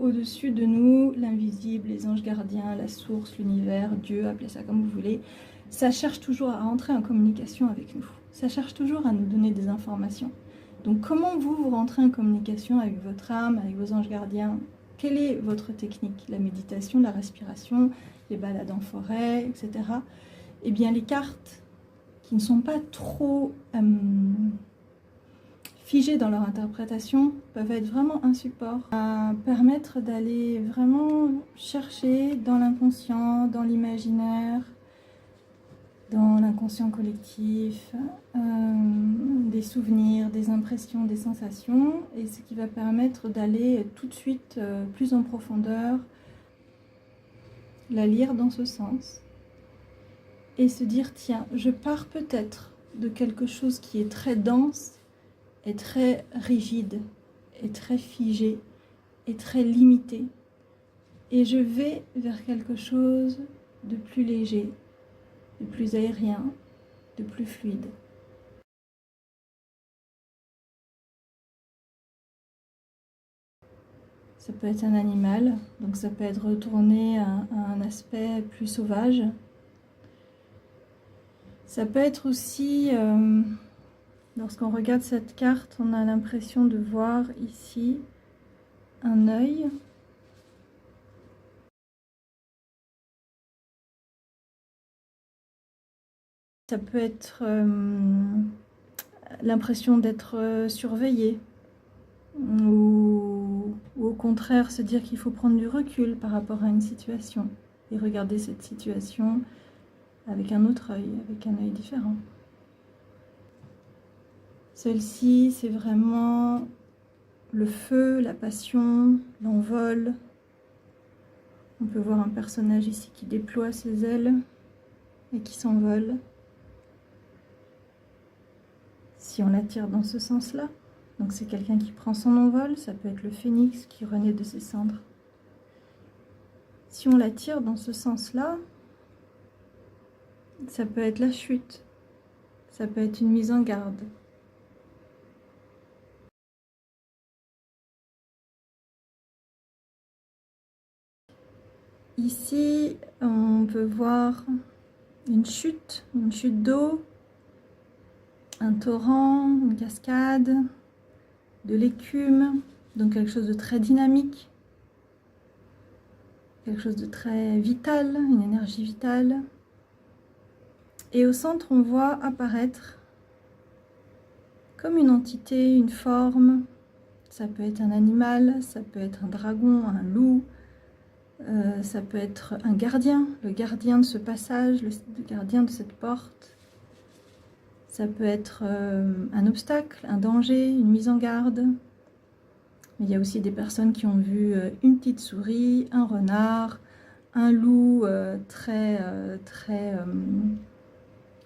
au-dessus de nous, l'invisible, les anges gardiens, la source, l'univers, Dieu, appelez ça comme vous voulez, ça cherche toujours à entrer en communication avec nous. Ça cherche toujours à nous donner des informations. Donc comment vous rentrez en communication avec votre âme, avec vos anges gardiens? Quelle est votre technique? La méditation, la respiration, les balades en forêt, etc. Eh bien les cartes qui ne sont pas trop figées dans leur interprétation peuvent être vraiment un support à permettre d'aller vraiment chercher dans l'inconscient, dans l'imaginaire, dans l'inconscient collectif, des souvenirs, des impressions, des sensations, et ce qui va permettre d'aller tout de suite plus en profondeur, la lire dans ce sens, et se dire tiens, je pars peut-être de quelque chose qui est très dense, et très rigide, et très figé, et très limité, et je vais vers quelque chose de plus léger, de plus aérien, de plus fluide. Ça peut être un animal, donc ça peut être retourné à un aspect plus sauvage. Ça peut être aussi, lorsqu'on regarde cette carte, on a l'impression de voir ici un œil. Ça peut être l'impression d'être surveillé, ou au contraire se dire qu'il faut prendre du recul par rapport à une situation et regarder cette situation avec un autre œil, avec un œil différent. Celle-ci, c'est vraiment le feu, la passion, l'envol. On peut voir un personnage ici qui déploie ses ailes et qui s'envole. Si on l'attire dans ce sens-là, donc c'est quelqu'un qui prend son envol, ça peut être le phénix qui renaît de ses cendres. Si on l'attire dans ce sens-là, ça peut être la chute, ça peut être une mise en garde. Ici, on peut voir une chute d'eau, un torrent, une cascade, de l'écume, donc quelque chose de très dynamique, quelque chose de très vital, une énergie vitale. Et au centre, on voit apparaître comme une entité, une forme. Ça peut être un animal, ça peut être un dragon, un loup, ça peut être un gardien, le gardien de ce passage, le gardien de cette porte. Ça peut être un obstacle, un danger, une mise en garde. Mais il y a aussi des personnes qui ont vu une petite souris, un renard, un loup très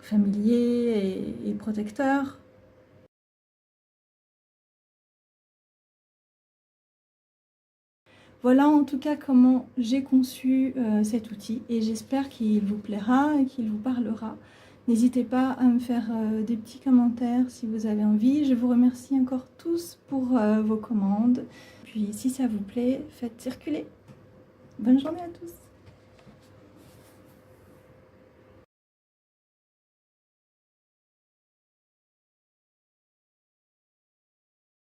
familier et protecteur. Voilà en tout cas comment j'ai conçu cet outil et j'espère qu'il vous plaira et qu'il vous parlera. N'hésitez pas à me faire des petits commentaires si vous avez envie. Je vous remercie encore tous pour vos commandes. Puis si ça vous plaît, faites circuler. Bonne journée à tous.